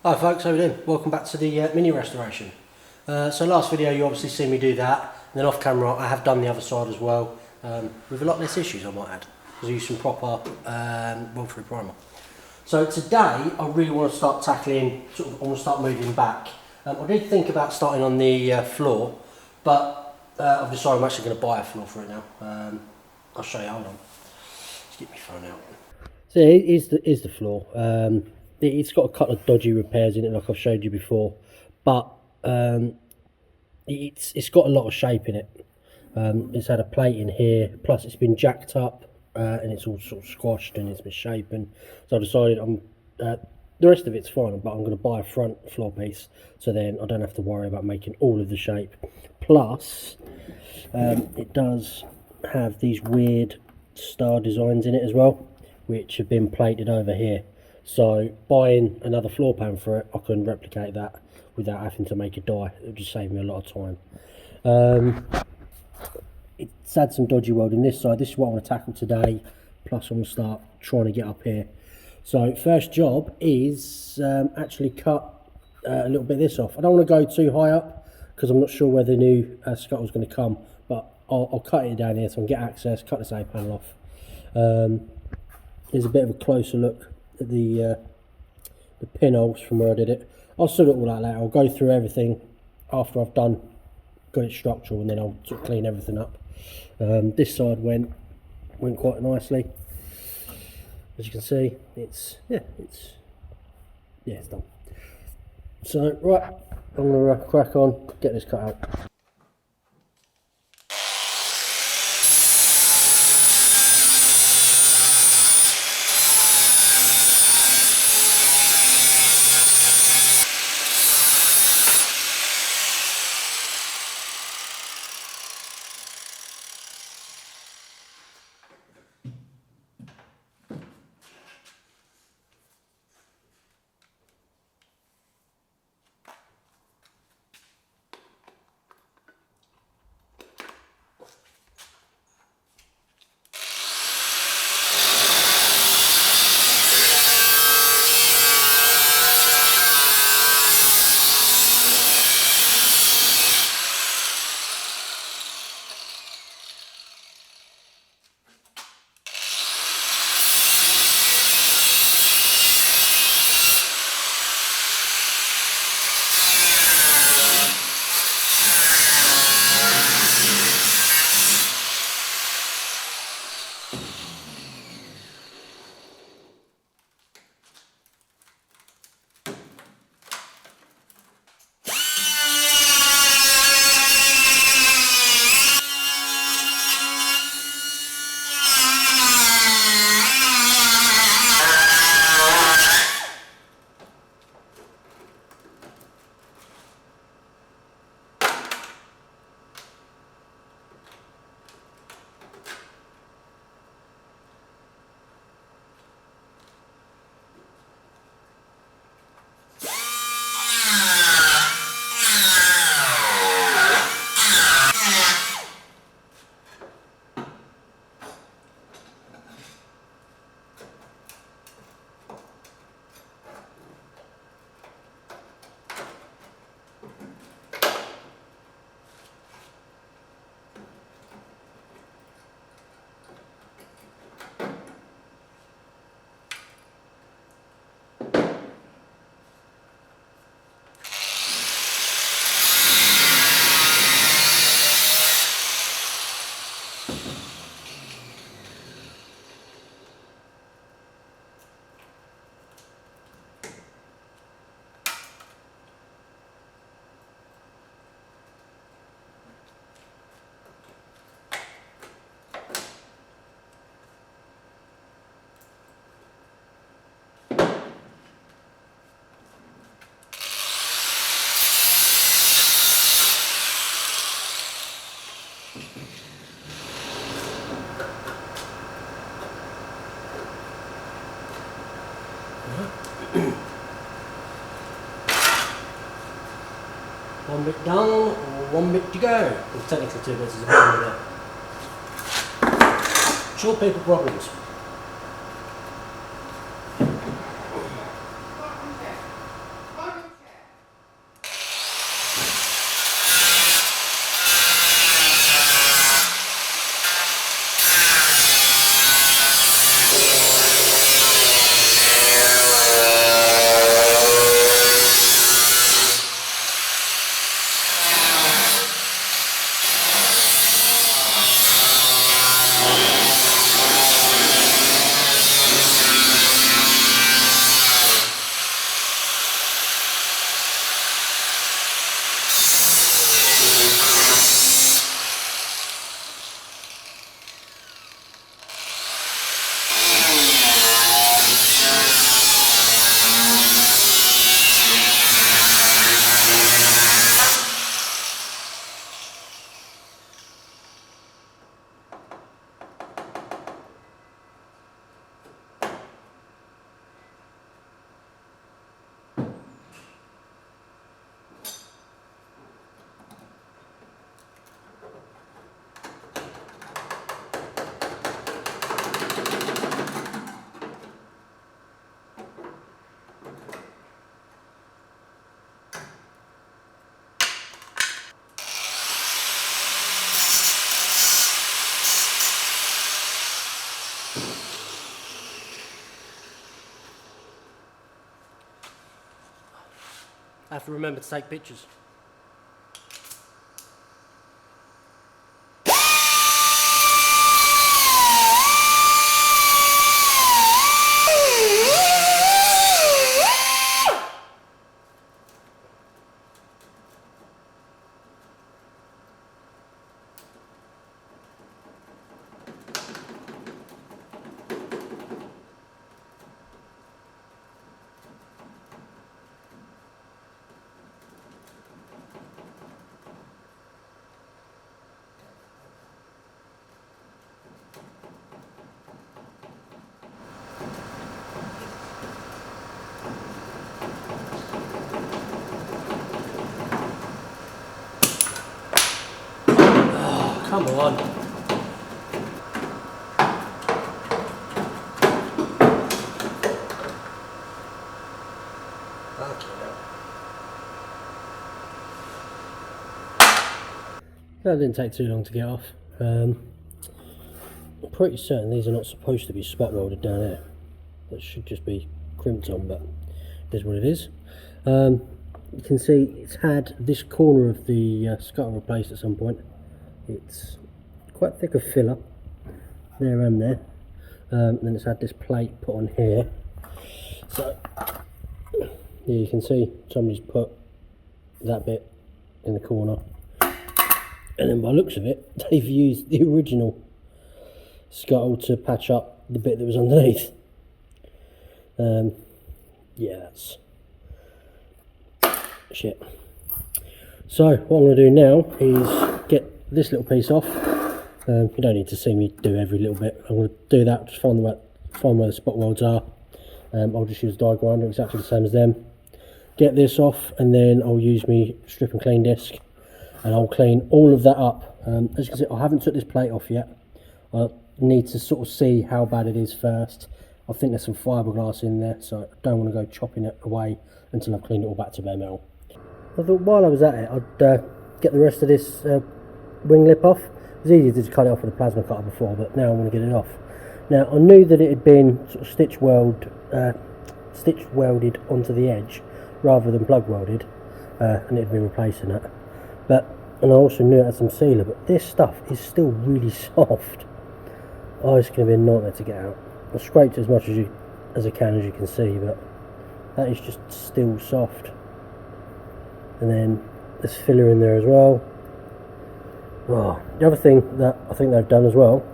Hi folks, how are you doing? Welcome back to the mini restoration. So last video you obviously seen me do that, and then off camera I have done the other side as well, with a lot less issues I might add, because I used some proper weld-free primer. So today I really want to start tackling, I want to start moving back. I did think about starting on the floor, but I've decided I'm actually going to buy a floor for it now. I'll show you, hold on. Let's get my phone out. So it is the floor. It's got a couple of dodgy repairs in it, like I've showed you before, but it's got a lot of shape in it. It's had a plate in here, plus it's been jacked up, and it's all sort of squashed and it's misshapen. So I decided the rest of it's fine, but I'm going to buy a front floor piece, so then I don't have to worry about making all of the shape. Plus, it does have these weird star designs in it as well, which have been plated over here. So buying another floor pan for it, I can replicate that without having to make a die. It'll just save me a lot of time. It's had some dodgy welding this side. This is what I want to tackle today. Plus I'm going to start trying to get up here. So first job is actually cut a little bit of this off. I don't want to go too high up because I'm not sure where the new scuttle's going to come, but I'll cut it down here so I can get access, cut this A panel off. Here's a bit of a closer look at the pinholes from where I did it. I'll sort it all out later. I'll go through everything after I've got it structural, and then I'll sort of clean everything up. This side went quite nicely. As you can see, it's done. So right, I'm gonna crack on, get this cut out. One bit done, one bit to go. Well, technically 2 bits is a problem there. Short paper problems. I have to remember to take pictures. Come on. That didn't take too long to get off. I'm pretty certain these are not supposed to be spot welded down here. That should just be crimped on, but it is what it is. You can see it's had this corner of the scuttle replaced at some point. It's quite thick of filler there and there. And then it's had this plate put on here. So yeah, you can see somebody's put that bit in the corner. And then by the looks of it, they've used the original scuttle to patch up the bit that was underneath. Yeah, that's shit. So what I'm going to do now is get this little piece off. You don't need to see me do every little bit. I'm going to do that, just find where the spot welds are. I'll just use a die grinder, exactly the same as them. Get this off, and then I'll use my strip and clean disc, and I'll clean all of that up. As you can see, I haven't took this plate off yet. I need to sort of see how bad it is first. I think there's some fiberglass in there, so I don't want to go chopping it away until I've cleaned it all back to bare metal. I thought while I was at it, I'd get the rest of this wing lip off. It was easy to just cut it off with a plasma cutter before, but now I want to get it off. Now I knew that it had been sort of stitch welded onto the edge rather than plug welded, and it had been replacing it. And I also knew it had some sealer, but this stuff is still really soft. Oh, it's going to be a nightmare to get out. I scraped as much as I can, as you can see, but that is just still soft. And then there's filler in there as well. Oh, the other thing that I think they've done as well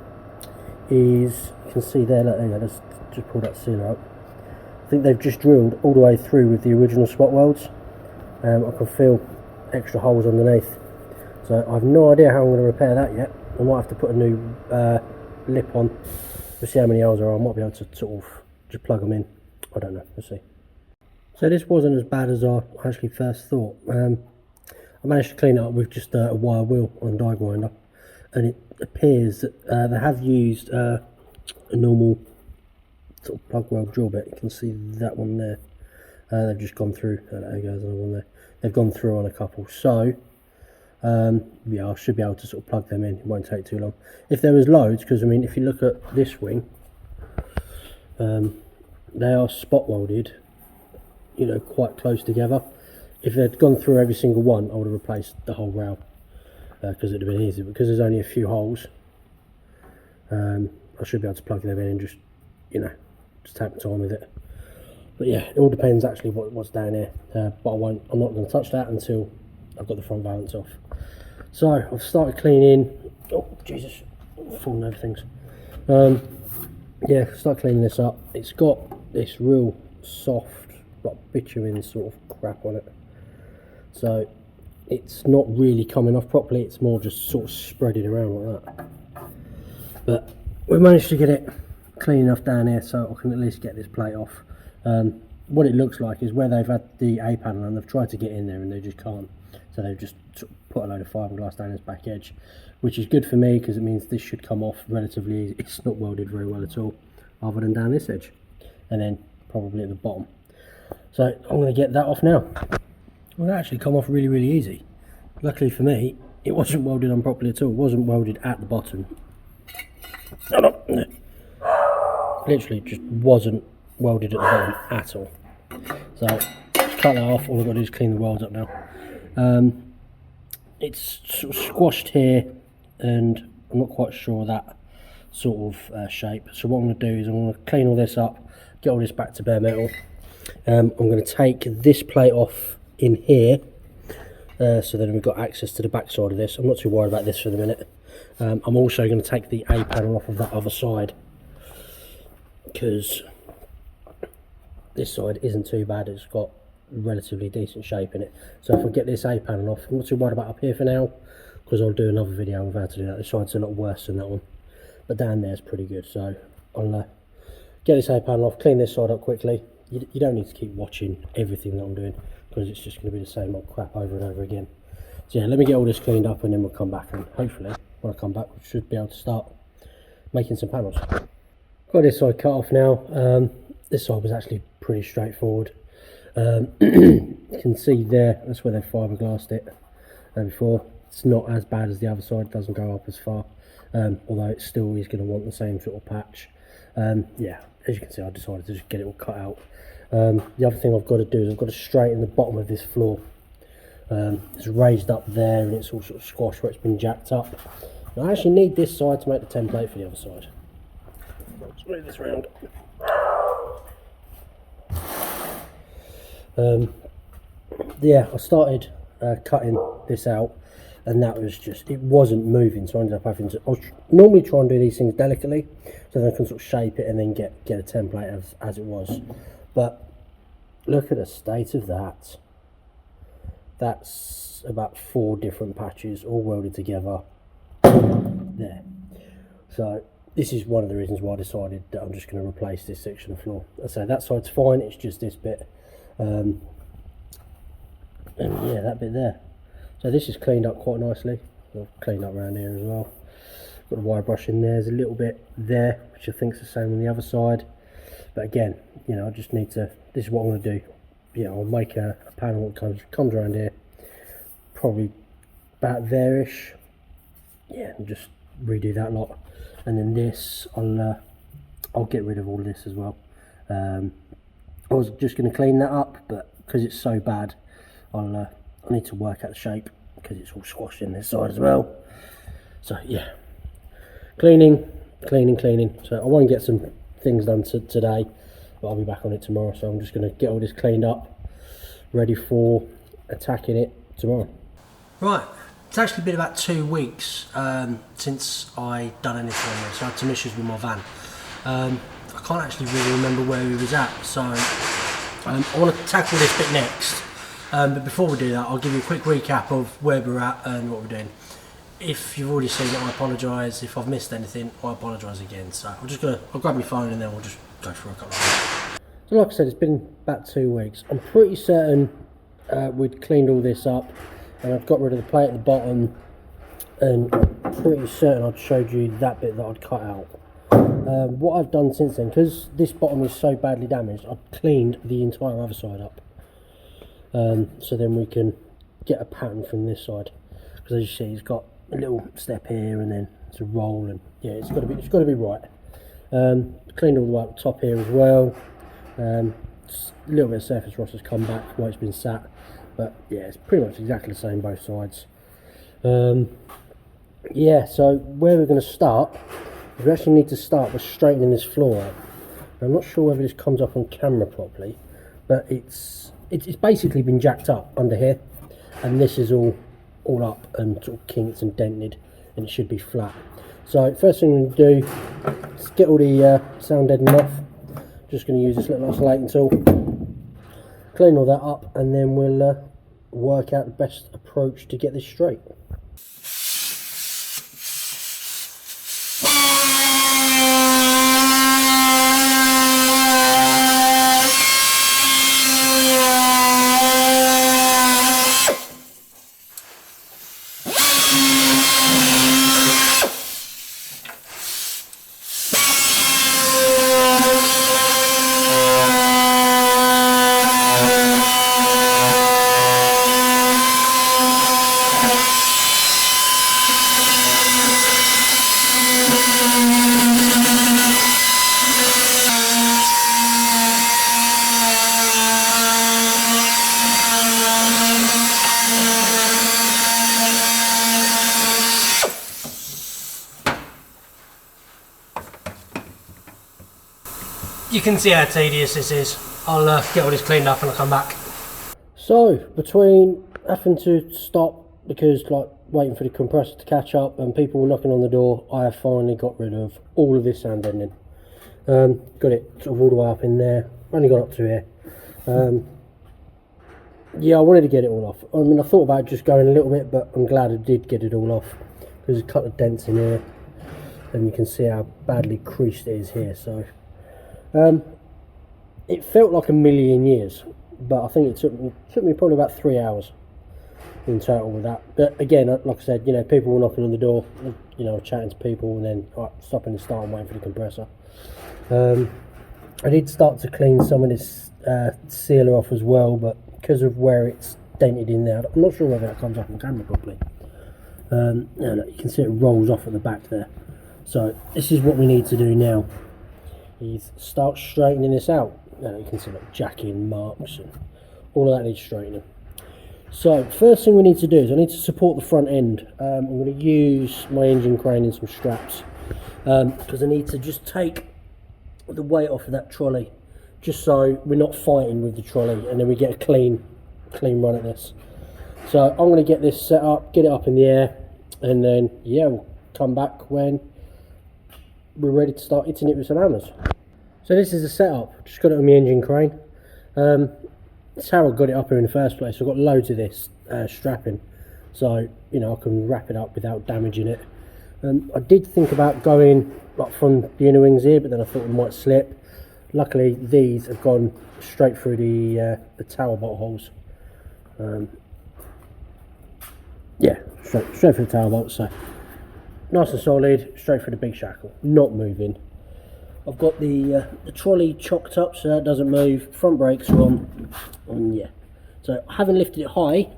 is, you can see there, let's just pull that sealer up. I think they've just drilled all the way through with the original spot welds. I can feel extra holes underneath. So I have no idea how I'm going to repair that yet. I might have to put a new lip on. We'll see how many holes there are. I might be able to sort of just plug them in. I don't know, we'll see. So this wasn't as bad as I actually first thought. I managed to clean it up with just a wire wheel on a die grinder, and it appears that they have used a normal sort of plug weld drill bit. You can see that one there. They've just gone through. There goes another one there. They've gone through on a couple. So yeah, I should be able to sort of plug them in. It won't take too long. If there was loads, because I mean, if you look at this wing, they are spot welded, you know, quite close together. If they'd gone through every single one, I would have replaced the whole rail, because it'd have been easy. Because there's only a few holes, I should be able to plug them in and just, you know, just take my time with it. But yeah, it all depends actually what's down here. But I'm not going to touch that until I've got the front valance off. So I've started cleaning. Oh Jesus, I'm falling over things. Yeah, start cleaning this up. It's got this real soft, like bitumen sort of crap on it. So it's not really coming off properly. It's more just sort of spreading around like that. But we managed to get it clean enough down here, so I can at least get this plate off. What it looks like is where they've had the A panel and they've tried to get in there and they just can't. So they've just sort of put a load of fiberglass down its back edge, which is good for me because it means this should come off relatively easy. It's not welded very well at all, other than down this edge, and then probably at the bottom. So I'm going to get that off now. Well, that actually come off really, really easy. Luckily for me, it wasn't welded on properly at all. It wasn't welded at the bottom. Literally just wasn't welded at the bottom at all. So just cut that off. All I've got to do is clean the welds up now. It's sort of squashed here, and I'm not quite sure of that sort of shape. So what I'm going to do is I'm going to clean all this up, get all this back to bare metal. I'm going to take this plate off in here, so then we've got access to the back side of this. I'm not too worried about this for the minute. I'm also going to take the A panel off of that other side, because this side isn't too bad. It's got relatively decent shape in it. So if I get this A panel off, I'm not too worried about up here for now, because I'll do another video of how to do that. This side's a lot worse than that one, but down there's pretty good. So I'll get this A panel off, clean this side up quickly. You don't need to keep watching everything that I'm doing, because it's just going to be the same old crap over and over again. So yeah, let me get all this cleaned up, and then we'll come back, and hopefully when I come back we should be able to start making some panels. Got this side cut off now. This side was actually pretty straightforward. You can see there, that's where they fiberglassed it before. It's not as bad as the other side, it doesn't go up as far, although it still is going to want the same sort of patch. Yeah, as you can see, I decided to just get it all cut out. The other thing I've got to do is I've got to straighten the bottom of this floor. It's raised up there, and it's all sort of squashed where it's been jacked up. And I actually need this side to make the template for the other side. Let's move this round. Yeah, I started cutting this out, and that was just, it wasn't moving, so I ended up having to, I normally try and do these things delicately, so then I can sort of shape it and then get a template as it was. But look at the state of that. That's about 4 different patches all welded together there. So this is one of the reasons why I decided that I'm just going to replace this section of floor. I say that side's fine, it's just this bit, and yeah, that bit there. So this is cleaned up quite nicely. I've cleaned up around here as well. Got the wire brush in there. There's a little bit there, which I think is the same on the other side. But again, you know, I just need to, this is what I'm going to do. Yeah, I'll make a panel that comes around here, probably about there-ish. Yeah, and just redo that lot. And then this, I'll get rid of all of this as well. I was just going to clean that up, but because it's so bad, I need to work out the shape, because it's all squashed in this side as well. So yeah, cleaning. So I won't get some things done today, but I'll be back on it tomorrow. So I'm just going to get all this cleaned up, ready for attacking it tomorrow. Right, it's actually been about 2 weeks since I done anything on this. So I had some issues with my van. I can't actually really remember where we was at, so I want to tackle this bit next. But before we do that, I'll give you a quick recap of where we're at and what we're doing. If you've already seen it, I apologise. If I've missed anything, I apologise again. So I'll grab my phone and then we'll just go through a couple of things. So like I said, it's been about 2 weeks. I'm pretty certain we'd cleaned all this up, and I've got rid of the plate at the bottom, and I'm pretty certain I'd showed you that bit that I'd cut out. What I've done since then, because this bottom is so badly damaged, I've cleaned the entire other side up. So then we can get a pattern from this side, because as you see, it's got a little step here and then it's a roll, and yeah, it's got to be right. Cleaned all the way up the top here as well. Just a little bit of surface rust has come back where it's been sat, but yeah, it's pretty much exactly the same both sides. Yeah, so where we're going to start, we actually need to start by straightening this floor out. I'm not sure whether this comes up on camera properly, but it's basically been jacked up under here, and this is all up and sort of kinked and dented, and it should be flat. So first thing I'm going to do is get all the sound deadening off. Just going to use this little isolating tool, clean all that up, and then we'll work out the best approach to get this straight. you can see how tedious this is. I'll get all this cleaned up and I'll come back. So between having to stop because like waiting for the compressor to catch up and people knocking on the door, I have finally got rid of all of this sand deadening. Got it sort of all the way up in there, only got up to here. Yeah, I wanted to get it all off. I mean, I thought about just going a little bit, but I'm glad I did get it all off. There's a couple of dents in here and you can see how badly creased it is here. So it felt like a million years, but I think it took me probably about 3 hours in total with that. But again, like I said, you know, people were knocking on the door, you know, chatting to people, and then stopping and starting, waiting for the compressor. I did start to clean some of this sealer off as well, but because of where it's dented in there, I'm not sure whether that comes up on camera properly. Now look, you can see it rolls off at the back there. So this is what we need to do now, is start straightening this out. Now you can see like jacking marks and all of that needs straightening. So first thing we need to do is I need to support the front end. I'm going to use my engine crane and some straps because I need to just take the weight off of that trolley, just so we're not fighting with the trolley and then we get a clean run at this. So I'm going to get this set up, get it up in the air, and then yeah, we'll come back when we're ready to start hitting it with some hammers. So this is the setup, just got it on my engine crane. That's how I got it up here in the first place. I've got loads of this strapping, so you know I can wrap it up without damaging it. I did think about going like from the inner wings here, but then I thought it might slip. Luckily these have gone straight through the tower bolt holes. Yeah, straight through the tower bolt, so nice and solid, straight through the big shackle, not moving. I've got the trolley chocked up so that doesn't move, front brakes are on, and yeah. So I haven't lifted it high,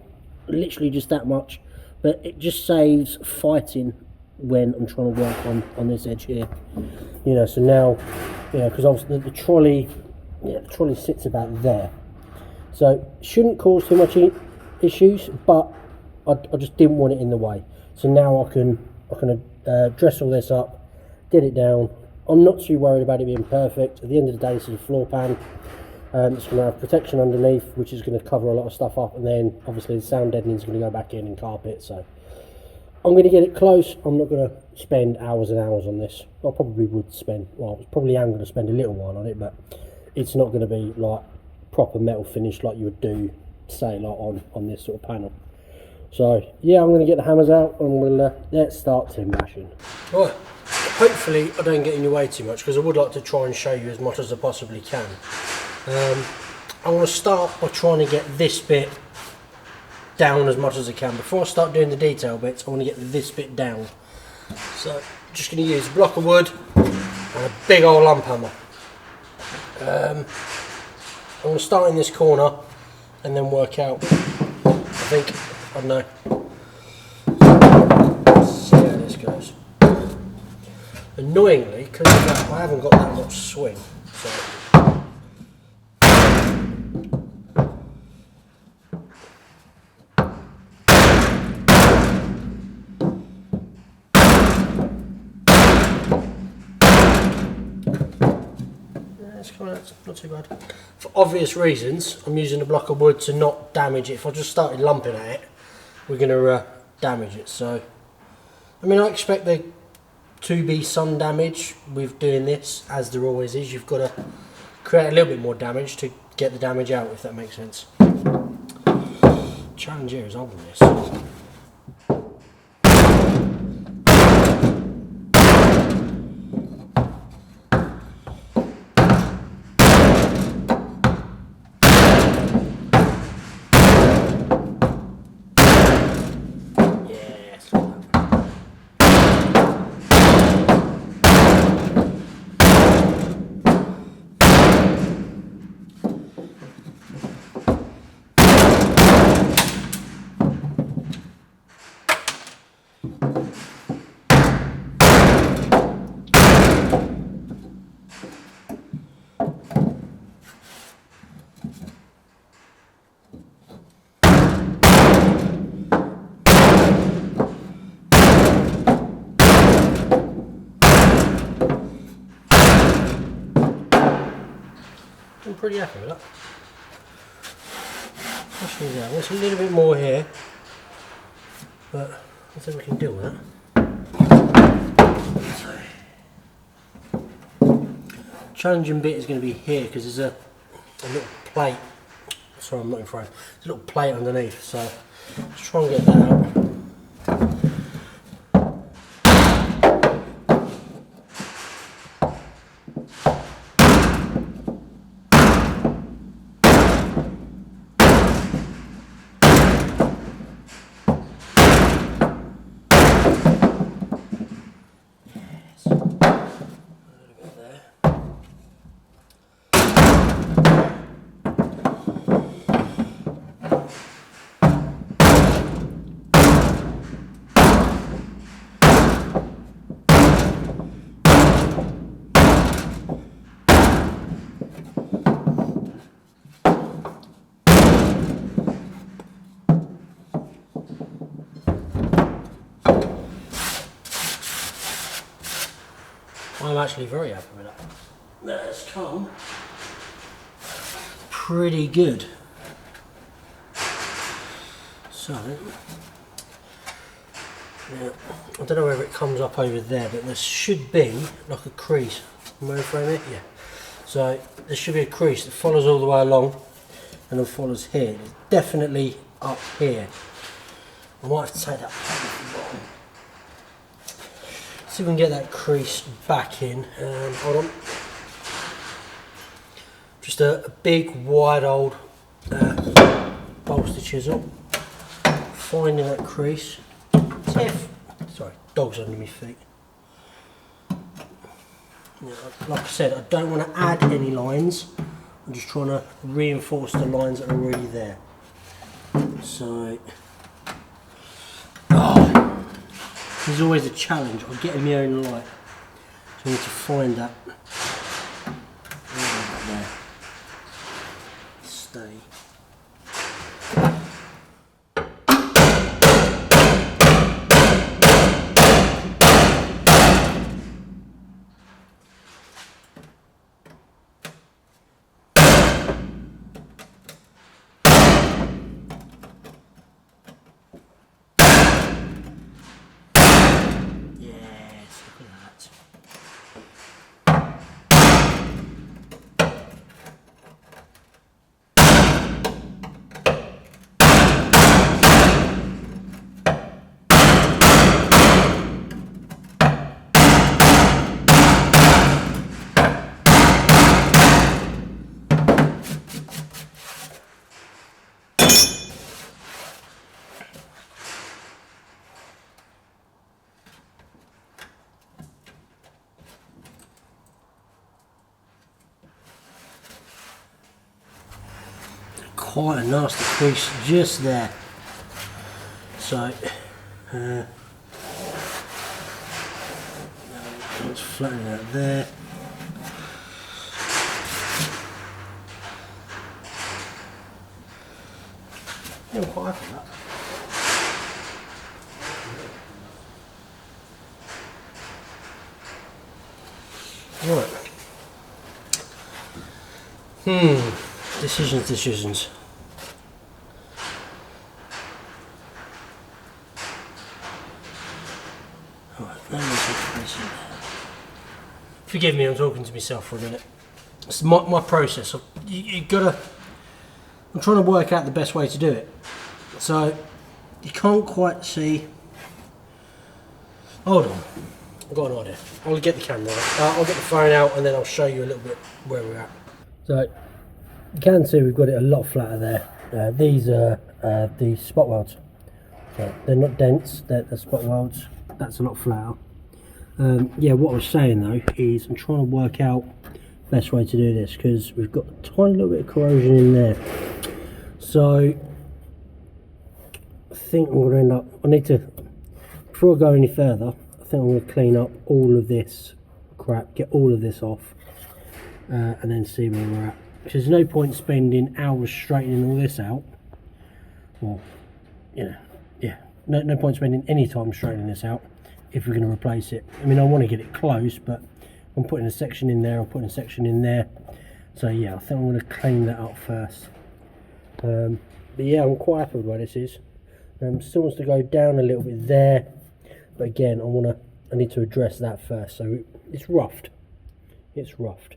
literally just that much, but it just saves fighting when I'm trying to work on this edge here. You know, so now, you know, because obviously the trolley, yeah, the trolley sits about there. So shouldn't cause too much issues, but I just didn't want it in the way. So now I can dress all this up, get it down. I'm not too worried about it being perfect. At the end of the day, this is a floor pan. It's going to have protection underneath, which is going to cover a lot of stuff up, and then obviously the sound deadening is going to go back in and carpet. So I'm going to get it close. I'm not going to spend hours and hours on this. I probably would spend, well, I probably am going to spend a little while on it, but it's not going to be like proper metal finish like you would do, say, like on this sort of panel. So yeah, I'm going to get the hammers out and we'll let's start tin bashing. Right, hopefully I don't get in your way too much, because I would like to try and show you as much as I possibly can. I want to start by trying to get this bit down as much as I can. Before I start doing the detail bits, I want to get this bit down. So I'm just going to use a block of wood and a big old lump hammer. I'm going to start in this corner and then work out, I don't know, see how this goes. Annoyingly, because of that, I haven't got that much swing, so it's not too bad. For obvious reasons, I'm using a block of wood to not damage it. If I just started lumping at it, we're going to damage it. So, I mean, I expect there to be some damage with doing this, as there always is. You've got to create a little bit more damage to get the damage out, if that makes sense. Challenge here is holding this. I'm pretty happy with that. Especially there. There's a little bit more here, but I think we can deal with that. Challenging bit is going to be here because there's a little plate. Sorry, I'm not in frame. There's a little plate underneath, so let's try and get that out. I'm actually very happy with that. That's come pretty good. So, now, I don't know whether it comes up over there, but there should be like a crease. Am I frame it? Yeah. So there should be a crease that follows all the way along and then follows here. It's definitely up here. I might have to take that bottom. See if we can get that crease back in. Hold on. Just a big, wide old bolster chisel. Finding that crease. Sorry, dog's under my feet. Now, like I said, I don't want to add any lines. I'm just trying to reinforce the lines that are already there. So, there's always a challenge of getting my own light. So I need to find that. There. Stay. Quite a nasty crease just there. So it's flattening out there. Yeah, I'm quite happy with that. Right. Decisions. Forgive me, I'm talking to myself for a minute. It's my process. You gotta. I'm trying to work out the best way to do it. So you can't quite see. Hold on, I've got an idea. I'll get the camera out. I'll get the phone out and then I'll show you a little bit where we're at. So you can see we've got it a lot flatter there. These are the spot welds. So they're not dense. They're spot welds. That's a lot flatter. Yeah, what I was saying though is I'm trying to work out the best way to do this because we've got a tiny little bit of corrosion in there. So I think I'm going to end up, I need to, before I go any further, I think I'm going to clean up all of this crap, get all of this off and then see where we're at. Because there's no point spending hours straightening all this out. Well, you know, yeah, no point spending any time straightening this out if we're going to replace it. I mean, I want to get it close, but I'm putting a section in there, I'm putting a section in there. So yeah, I think I'm going to clean that up first. But yeah, I'm quite happy with where this is. Still wants to go down a little bit there, but again, I need to address that first. So it's roughed. It's roughed.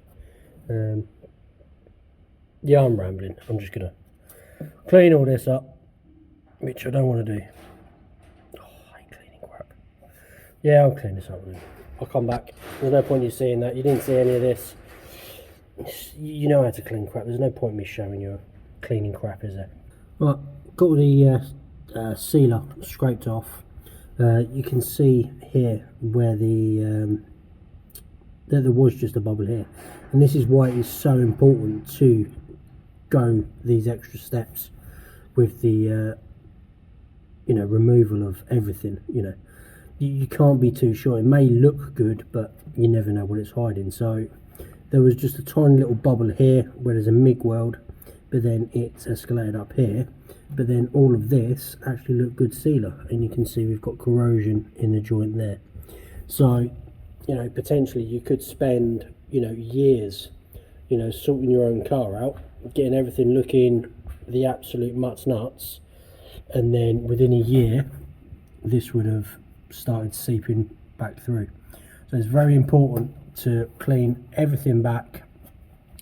Yeah, I'm rambling. I'm just gonna clean all this up, which I don't want to do. Oh, I hate cleaning crap. Yeah, I'll clean this up. I'll come back. There's no point in you seeing that. You didn't see any of this. You know how to clean crap. There's no point in me showing you cleaning crap, is there? Right, got the sealer scraped off. You can see here where there was just a bubble here, and this is why it is so important to go these extra steps with the removal of everything. You can't be too sure. It may look good, but you never know what it's hiding. So there was just a tiny little bubble here where there's a MIG weld, but then it's escalated up here. But then all of this actually looked good sealer, and you can see we've got corrosion in the joint there. So potentially you could spend years sorting your own car out, getting everything looking the absolute nuts, and then within a year this would have started seeping back through. So it's very important to clean everything back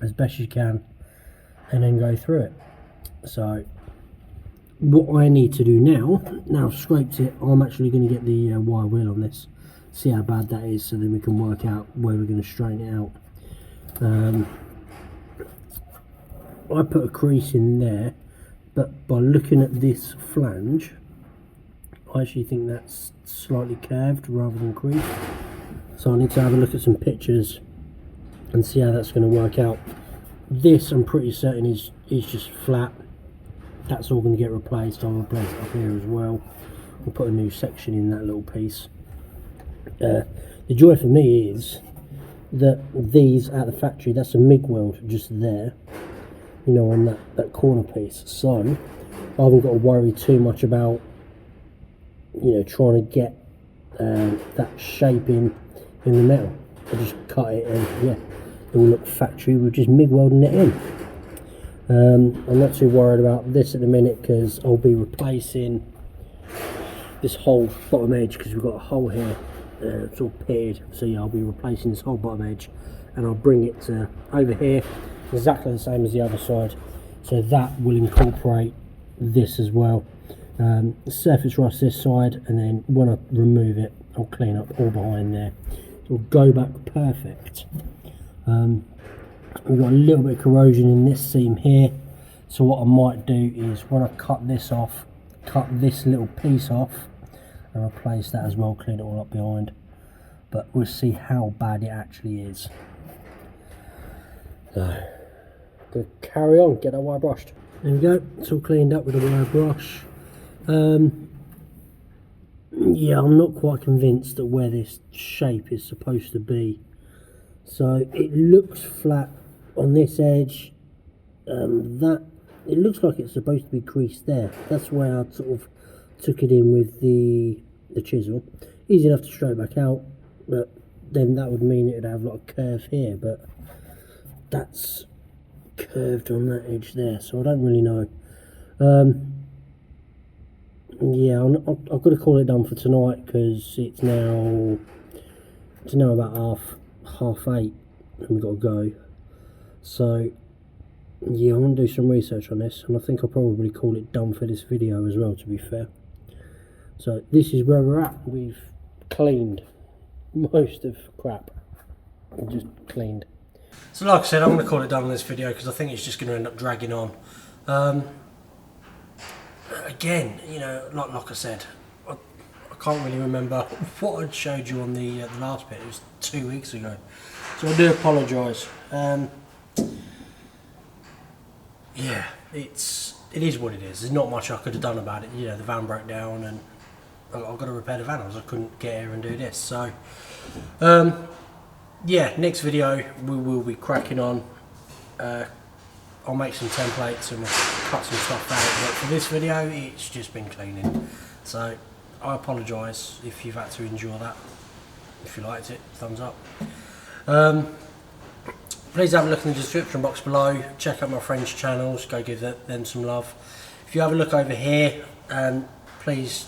as best you can and then go through it. So what I need to do now I've scraped it, I'm actually going to get the wire wheel on this, see how bad that is, so then we can work out where we're going to straighten it out. I put a crease in there, but by looking at this flange, I actually think that's slightly curved rather than creased. So I need to have a look at some pictures and see how that's going to work out. This I'm pretty certain is just flat. That's all going to get replaced. I'll replace it up here as well. I'll put a new section in that little piece. The joy for me is that these at the factory, that's a MIG weld just there, on that corner piece. So I haven't got to worry too much about trying to get that shape in the metal. I just cut it and yeah, it will look factory. We're just MIG welding it in. I'm not too worried about this at the minute because I'll be replacing this whole bottom edge, because we've got a hole here. It's all pitted, so yeah, I'll be replacing this whole bottom edge, and I'll bring it over here exactly the same as the other side, so that will incorporate this as well. Surface rust this side, and then when I remove it, I'll clean up all behind there. It'll go back perfect. We've got a little bit of corrosion in this seam here, so what I might do is when I cut this off, cut this little piece off and replace that as well, clean it all up behind. But we'll see how bad it actually is. So gonna carry on, get that wire brushed. There we go, it's all cleaned up with the wire brush. Yeah, I'm not quite convinced that where this shape is supposed to be. So it looks flat on this edge. That it looks like it's supposed to be creased there. That's why I sort of took it in with the chisel. Easy enough to straighten back out, but then that would mean it would have like a curve here, but that's curved on that edge there, so I don't really know. Yeah, I've got to call it done for tonight because it's now about half 8 and we've got to go. So yeah, I'm going to do some research on this, and I think I'll probably call it done for this video as well, to be fair. So this is where we're at. We've cleaned most of crap. We've just cleaned. So like I said, I'm going to call it done on this video because I think it's just going to end up dragging on. Again, like I said, I can't really remember what I'd showed you on the last bit. It was 2 weeks ago, so I do apologise. Yeah, it is what it is. There's not much I could have done about it. The van broke down and I've got to repair the van. I couldn't get here and do this. So yeah, next video we will be cracking on. I'll make some templates and we'll cut some stuff out, but for this video it's just been cleaning. So I apologise if you've had to endure that. If you liked it, thumbs up. please have a look in the description box below. Check out my friends' channels. Go give them some love. If you have a look over here, and please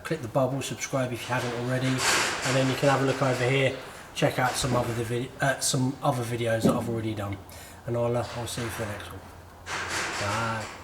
click the bubble, subscribe if you haven't already, and then you can have a look over here. Check out some other videos that I've already done, and I'll see you for the next one. Bye.